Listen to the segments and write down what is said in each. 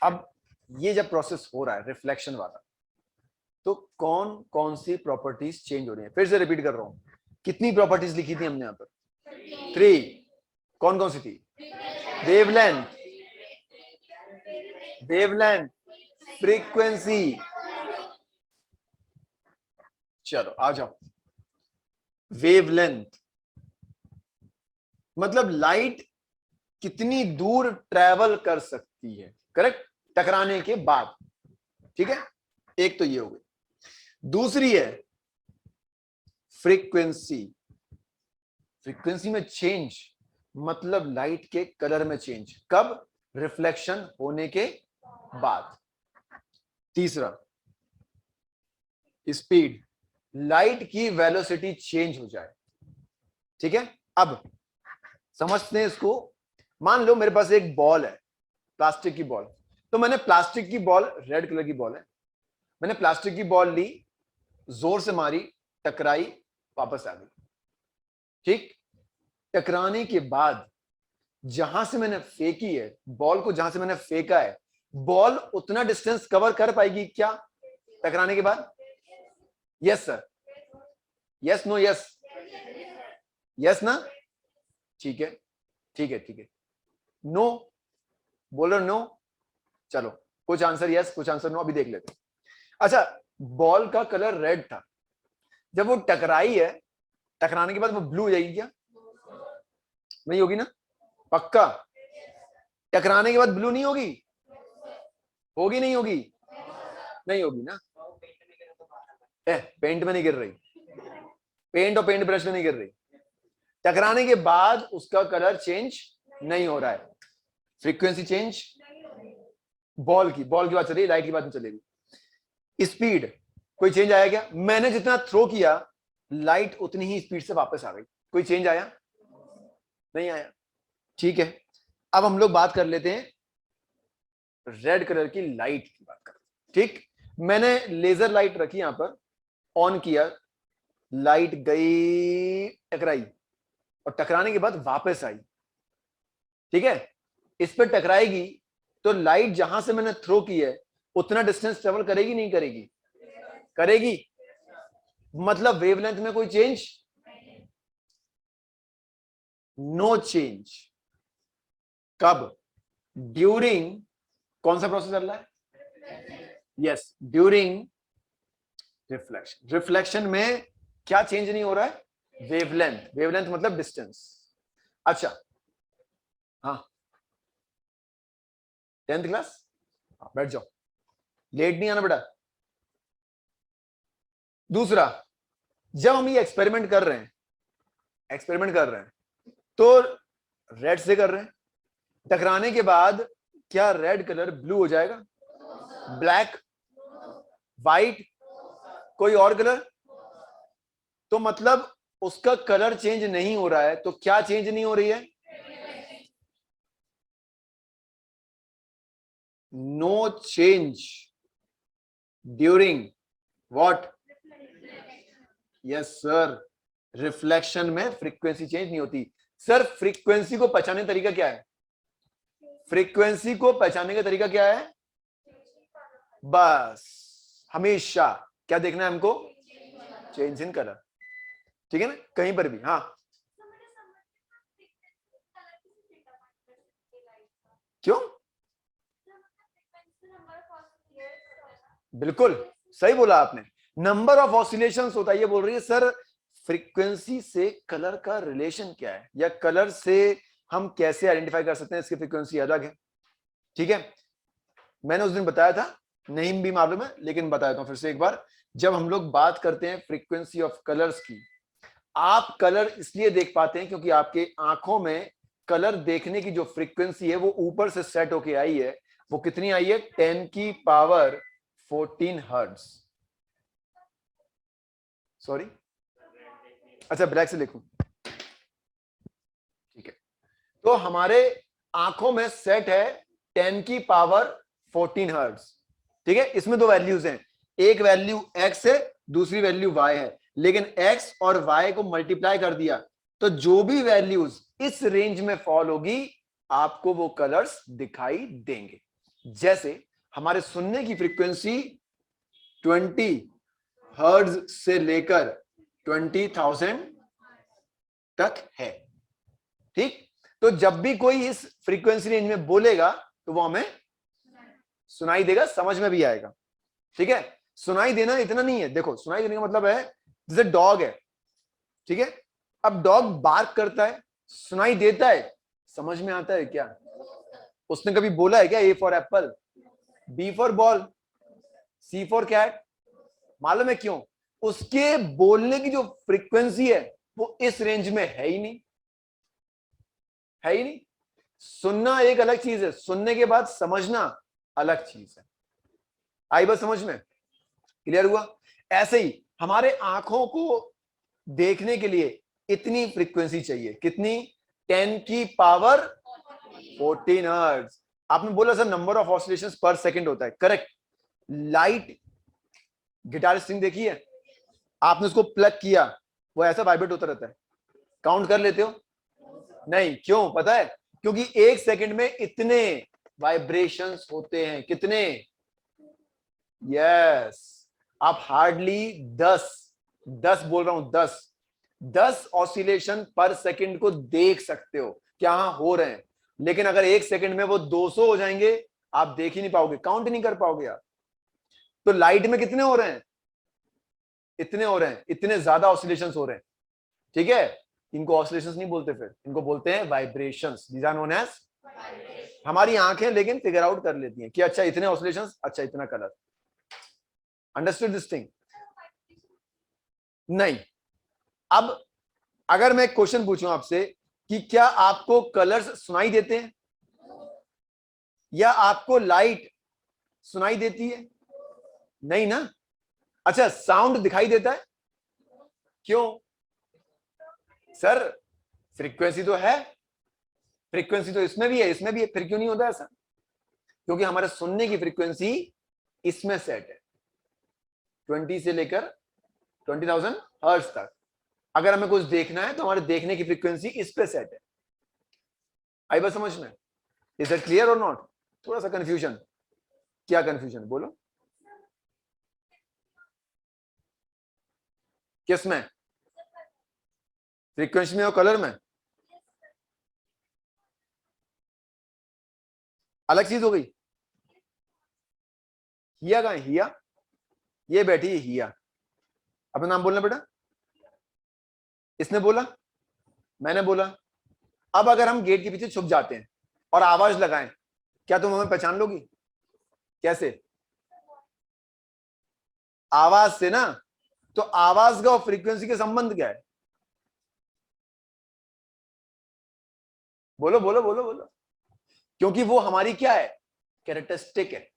अब ये जब प्रोसेस हो रहा है रिफ्लेक्शन वाला, तो कौन कौन सी प्रॉपर्टीज चेंज हो रही है? फिर से रिपीट कर रहा हूं, कितनी प्रॉपर्टीज लिखी थी हमने यहां पर? 3। कौन कौन सी थी? Wavelength, wavelength, frequency. चलो आ जाओ। वेवलेंथ मतलब लाइट कितनी दूर ट्रेवल कर सकती है, करेक्ट, टकराने के बाद। ठीक है, एक तो ये हो गई। दूसरी है फ्रीक्वेंसी। फ्रीक्वेंसी में चेंज मतलब लाइट के कलर में चेंज, कब? रिफ्लेक्शन होने के बाद। तीसरा स्पीड, लाइट की वेलोसिटी चेंज हो जाए। ठीक है, अब समझते हैं इसको। मान लो मेरे पास एक बॉल है, प्लास्टिक की बॉल। तो मैंने प्लास्टिक की बॉल, रेड कलर की बॉल है, मैंने प्लास्टिक की बॉल ली, जोर से मारी, टकराई, वापस आ गई। ठीक, टकराने के बाद जहां से मैंने फेंकी है बॉल को, जहां से मैंने फेंका है, बॉल उतना डिस्टेंस कवर कर पाएगी क्या टकराने के बाद? Yes sir, yes no yes, yes ना? ठीक है, ठीक है, ठीक है। नो बोलो, नो। चलो, कुछ आंसर यस, कुछ आंसर नो, अभी देख लेते हैं। अच्छा, बॉल का कलर रेड था, जब वो टकराई है, टकराने के बाद वो ब्लू हो जाएगी क्या? नहीं होगी ना? पक्का? टकराने के बाद ब्लू नहीं होगी? होगी नहीं होगी? नहीं होगी ना? पेंट में नहीं गिर रही, पेंट और पेंट ब्रश में नहीं गिर रही। टकराने के बाद उसका कलर चेंज नहीं हो रहा है। फ्रीक्वेंसी चेंज, बॉल की बात चल रही, लाइट की बात नहीं चलेगी। स्पीड, कोई चेंज आया क्या? मैंने जितना थ्रो किया, लाइट उतनी ही स्पीड से वापस आ गई। कोई चेंज आया? नहीं आया। ठीक है, अब हम लोग बात कर लेते हैं रेड कलर की लाइट की बात करते हैं। ठीक, मैंने लेजर लाइट रखी यहां पर, ऑन किया, लाइट गई, टकराई, और टकराने के बाद वापस आई। ठीक है, इस पर टकराएगी तो लाइट जहां से मैंने थ्रो की है उतना डिस्टेंस ट्रेवल करेगी नहीं करेगी? करेगी। मतलब वेवलेंथ में कोई चेंज? No change. कब? ड्यूरिंग, कौन सा प्रोसेस चल रहा है? Yes, during reflection. रिफ्लेक्शन में क्या चेंज नहीं हो रहा है? वेवलेंथ। वेवलेंथ मतलब डिस्टेंस। अच्छा, हाँ, 10th क्लास, बैठ जाओ, लेट नहीं आना बेटा। दूसरा, जब हम ये एक्सपेरिमेंट कर रहे हैं, तो रेड से कर रहे हैं, टकराने के बाद क्या रेड कलर ब्लू हो जाएगा? ब्लैक, व्हाइट, कोई और कलर? तो मतलब उसका कलर चेंज नहीं हो रहा है, तो क्या चेंज नहीं हो रही है? No change during what? Yes sir, reflection में फ्रीक्वेंसी चेंज नहीं होती। सर फ्रीक्वेंसी को पहचानने का तरीका क्या है? फ्रीक्वेंसी को पहचानने का तरीका क्या है? बस हमेशा क्या देखना है हमको? Change in colour. ठीक है ना, कहीं पर भी। हाँ, क्यों? बिल्कुल सही बोला आपने, नंबर ऑफ ऑसिलेशंस होता है। ये बोल रही है सर फ्रीक्वेंसी से कलर का रिलेशन क्या है, या कलर से हम कैसे आइडेंटिफाई कर सकते हैं इसकी फ्रीक्वेंसी अलग है। ठीक है, मैंने उस दिन बताया था, नहीं भी मालूम है लेकिन बताया था फिर से एक बार। जब हम लोग बात करते हैं फ्रीक्वेंसी ऑफ कलर्स की, आप कलर इसलिए देख पाते हैं क्योंकि आपके आंखों में कलर देखने की जो फ्रीक्वेंसी है वो ऊपर से सेट होके आई है। वो कितनी आई है? 10 की पावर 14 हर्ट्ज। सॉरी, अच्छा ब्लैक से लिखूं, ठीक है। तो हमारे आंखों में सेट है 10 की पावर 14 हर्ट्ज। ठीक है, इसमें दो वैल्यूज हैं, एक वैल्यू x है, दूसरी वैल्यू y है, लेकिन x और y को मल्टीप्लाई कर दिया तो जो भी वैल्यूज इस रेंज में फॉल होगी आपको वो कलर्स दिखाई देंगे। जैसे हमारे सुनने की फ्रीक्वेंसी 20 हर्ट्ज से लेकर 20,000 तक है, ठीक। तो जब भी कोई इस फ्रीक्वेंसी रेंज में बोलेगा तो वो हमें सुनाई देगा, समझ में भी आएगा, ठीक है। सुनाई देना इतना नहीं है, देखो सुनाई देने का मतलब है जैसे डॉग है, ठीक है। अब डॉग बार्क करता है, सुनाई देता है, समझ में आता है क्या? उसने कभी बोला है क्या A for apple, B for ball, C for cat? मालूम है क्यों? उसके बोलने की जो फ्रीक्वेंसी है वो इस रेंज में है ही नहीं, है ही नहीं। सुनना एक अलग चीज है, सुनने के बाद समझना अलग चीज है। आई बात समझ में? क्लियर हुआ? ऐसे ही हमारे आंखों को देखने के लिए इतनी फ्रीक्वेंसी चाहिए, कितनी? 10 की पावर 14 हर्ट्ज। आपने बोला सर नंबर ऑफ ऑसिलेशंस पर सेकंड होता है, करेक्ट। लाइट गिटार स्ट्रिंग देखी है आपने, उसको प्लग किया वो ऐसा वाइब्रेट होता रहता है, काउंट कर लेते हो? नहीं, क्यों पता है? क्योंकि एक सेकंड में इतने वाइब्रेशंस होते हैं, कितने? यस, आप हार्डली 10 बोल रहा हूं, 10 ऑसिलेशन पर सेकंड को देख सकते हो क्या हो रहे हैं, लेकिन अगर एक सेकंड में वो 200 हो जाएंगे आप देख ही नहीं पाओगे, काउंट नहीं कर पाओगे आप। तो लाइट में कितने हो रहे हैं? इतने हो रहे हैं, इतने ज्यादा ऑसिलेशंस हो रहे हैं, ठीक है। इनको ऑसिलेशंस नहीं बोलते, फिर इनको बोलते हैं vibrations. These are known as. हमारी आंखें लेकिन फिगर आउट कर लेती हैं कि अच्छा इतने ऑसिलेशंस, अच्छा इतना कलर। Understood this thing? नहीं। अब अगर मैं क्वेश्चन पूछूं आपसे कि क्या आपको कलर्स सुनाई देते हैं या आपको लाइट सुनाई देती है? नहीं ना। अच्छा, साउंड दिखाई देता है? क्यों सर? फ्रीक्वेंसी तो है, फ्रीक्वेंसी तो इसमें भी है, इसमें भी है, फिर क्यों नहीं होता ऐसा? क्योंकि हमारे सुनने की फ्रीक्वेंसी इसमें सेट है, 20 से लेकर 20,000 हर्ट्ज तक। अगर हमें कुछ देखना है तो हमारे देखने की फ्रीक्वेंसी इस पे सेट है। आई बात समझ में? इज इट क्लियर और नॉट? थोड़ा सा कंफ्यूजन? क्या कंफ्यूजन बोलो? किस में? फ्रीक्वेंसी में और कलर में? अलग चीज हो गई। हिया कहां है? हिया ये बैठी है, हिया। अपना नाम बोलना बेटा। इसने बोला, मैंने बोला। अब अगर हम गेट के पीछे छुप जाते हैं और आवाज लगाएं, क्या तुम हमें पहचान लोगी? कैसे? आवाज से ना। तो आवाज का और फ्रीक्वेंसी के संबंध क्या है? बोलो बोलो बोलो बोलो। क्योंकि वो हमारी क्या है? कैरेक्टरिस्टिक है।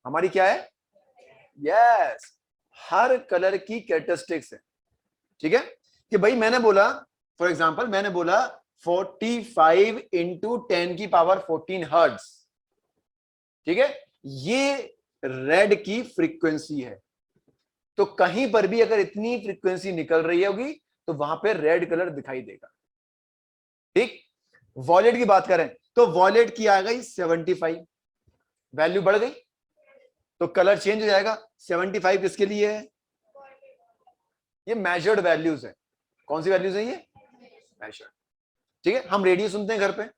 हमारी क्या है? यस, हर कलर की कैरेक्टरिस्टिक्स है, ठीक है। कि भाई मैंने बोला, फॉर एग्जांपल मैंने बोला 45 इंटू 10 की पावर 14 हर्ट्ज, ठीक है। ये रेड की फ्रीक्वेंसी है। तो कहीं पर भी अगर इतनी फ्रीक्वेंसी निकल रही होगी तो वहां पे रेड कलर दिखाई देगा, ठीक। वॉलेट की बात करें तो वॉलेट की आ गई 75, वैल्यू बढ़ गई तो कलर चेंज हो जाएगा। 75 किसके लिए है? ये मेजर्ड वैल्यूज है। कौन सी वैल्यूज है ये? मेजर्ड, ठीक है। हम रेडियो सुनते हैं घर पे,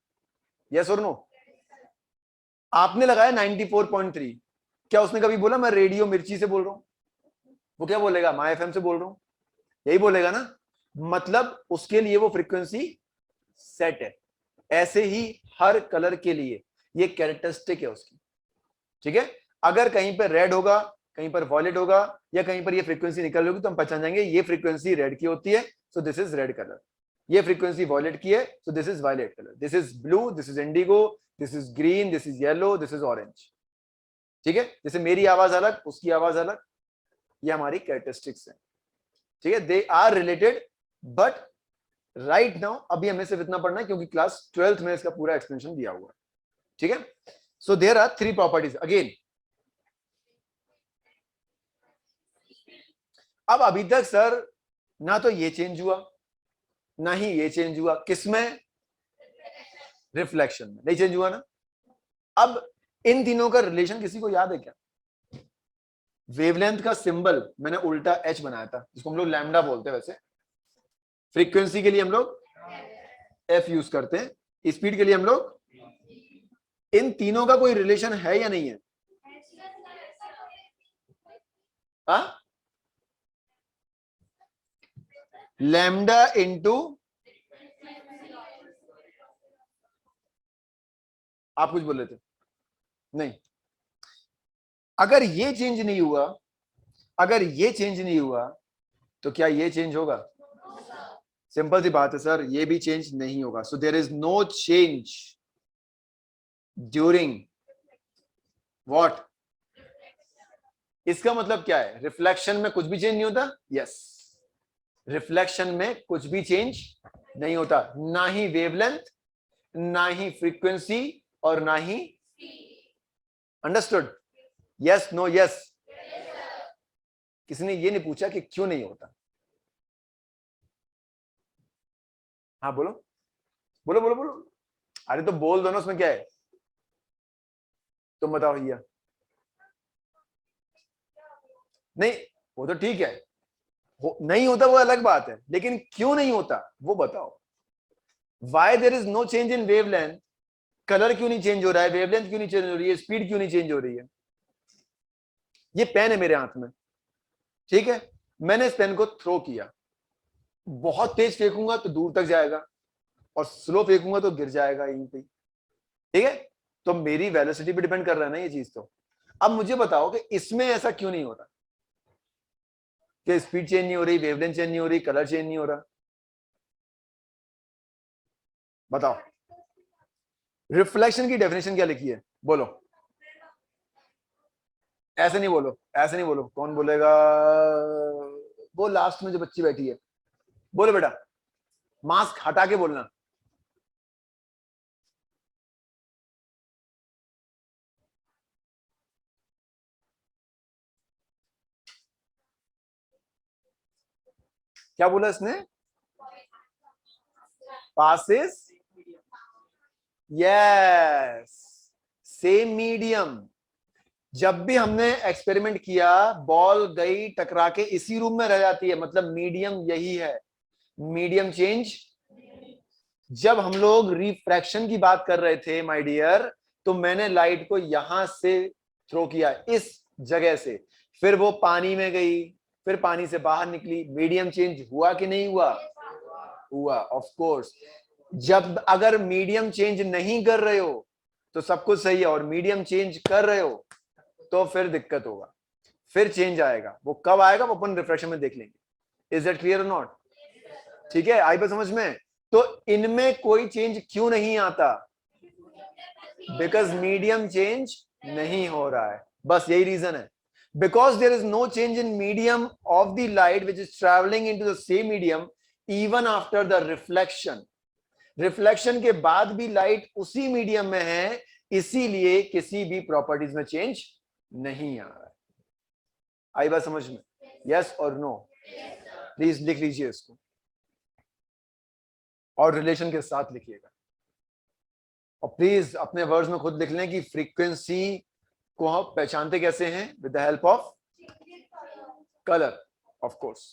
यस और नो? आपने लगाया 94.3, क्या उसने कभी बोला मैं रेडियो मिर्ची से बोल रहा हूं? वो क्या बोलेगा? माय एफएम से बोल रहा हूं, यही बोलेगा ना। मतलब उसके लिए वो फ्रीक्वेंसी सेट है। ऐसे ही हर कलर के लिए ये कैरेक्टरिस्टिक है उसकी, ठीक है। अगर कहीं पर रेड होगा, कहीं पर वॉलेट होगा, या कहीं पर ये फ्रीक्वेंसी निकल होगी तो हम पहचान जाएंगे ये फ्रीक्वेंसी रेड की होती है, so this is red colour. ये फ्रीक्वेंसी वॉलेट की है, so this is violet colour. This is blue, this is indigo, this is green, this is yellow, this is orange, ठीक है। जैसे मेरी आवाज अलग, उसकी आवाज अलग, ये हमारी कैरेक्टरिस्टिक्स है, ठीक है। They are related, but right now अभी हमें सिर्फ इतना पढ़ना है क्योंकि क्लास 12th में इसका पूरा एक्सप्लेनेशन दिया हुआ है, ठीक है। So there are 3 properties again. अब अभी तक सर ना तो ये चेंज हुआ ना ही ये चेंज हुआ, किसमें? रिफ्लेक्शन में नहीं चेंज हुआ ना। अब इन तीनों का रिलेशन किसी को याद है क्या? वेवलेंथ का सिंबल मैंने उल्टा एच बनाया था, जिसको हम लोग लैम्डा बोलते हैं। वैसे फ्रीक्वेंसी के लिए हम लोग एफ यूज करते हैं, स्पीड के लिए हम लोग। इन तीनों का कोई रिलेशन है या नहीं है? हाँ, लैम्डा इंटू, आप कुछ बोल रहे थे? नहीं, अगर ये चेंज नहीं हुआ, अगर ये चेंज नहीं हुआ तो क्या ये चेंज होगा? सिंपल सी बात है सर, ये भी चेंज नहीं होगा। So there is no change during what? इसका मतलब क्या है? रिफ्लेक्शन में कुछ भी चेंज नहीं होता। यस, रिफ्लेक्शन में कुछ भी चेंज नहीं होता, ना ही वेवलेंथ, ना ही फ्रीक्वेंसी, और ना ही। अंडरस्टूड? Yes, no, yes? किसी ने ये नहीं पूछा कि क्यों नहीं होता। हाँ बोलो, बोलो बोलो बोलो। अरे तो बोल दो ना, उसमें क्या है? तुम बताओ भैया। नहीं, वो तो ठीक है, नहीं होता वो अलग बात है, लेकिन क्यों नहीं होता वो बताओ। Why there is no change in wavelength? Colour क्यों नहीं चेंज हो रहा है? वेवलेंथ क्यों नहीं चेंज हो रही है? स्पीड क्यों नहीं चेंज हो रही है? ये पेन है मेरे हाथ में, ठीक है, मैंने इस पेन को थ्रो किया, बहुत तेज फेंकूंगा तो दूर तक जाएगा, और स्लो फेंकूंगा तो गिर जाएगा यहीं पे, ठीक है? तो मेरी वेलोसिटी पे डिपेंड कर रहा है ना ये चीज। तो अब मुझे बताओ कि इसमें ऐसा क्यों नहीं हो रहा कि स्पीड चेंज नहीं हो रही, वेवलेंथ चेंज नहीं हो रही, कलर चेंज नहीं हो रहा? बताओ। रिफ्लेक्शन की डेफिनेशन क्या लिखी है? बोलो। ऐसे नहीं बोलो, ऐसे नहीं बोलो। कौन बोलेगा? वो लास्ट में जो बच्ची बैठी है, बोलो बेटा, मास्क हटा के बोलना। क्या बोला इसने? Passes, yes, same medium. जब भी हमने एक्सपेरिमेंट किया, बॉल गई टकरा के इसी रूम में रह जाती है, मतलब मीडियम यही है, मीडियम चेंज। जब हम लोग रिफ्रैक्शन की बात कर रहे थे माय डियर, तो मैंने लाइट को यहां से थ्रो किया, इस जगह से, फिर वो पानी में गई, फिर पानी से बाहर निकली, मीडियम चेंज हुआ कि नहीं हुआ? हुआ, ऑफ कोर्स। जब अगर मीडियम चेंज नहीं कर रहे हो तो सब कुछ सही है, और मीडियम चेंज कर रहे हो तो फिर दिक्कत होगा, फिर चेंज आएगा। वो कब आएगा वो अपन रिफ्रैक्शन में देख लेंगे। इज दैट क्लियर और नॉट? ठीक है, आई बात समझ में? तो इनमें कोई चेंज क्यों नहीं आता? बिकॉज मीडियम चेंज नहीं हो रहा है, बस यही रीजन है। Because there is no change in medium of the light which is travelling into the same medium even after the reflection. Reflection के बाद भी लाइट उसी मीडियम में है, इसीलिए किसी भी प्रॉपर्टीज में चेंज नहीं आ रहा है। आई बात समझ में? यस और नो? प्लीज लिख लीजिए इसको, और रिलेशन के साथ लिखिएगा, और प्लीज अपने वर्ड्स में खुद लिख लें कि फ्रीक्वेंसी को हम पहचानते कैसे हैं? With the help of colour, of course.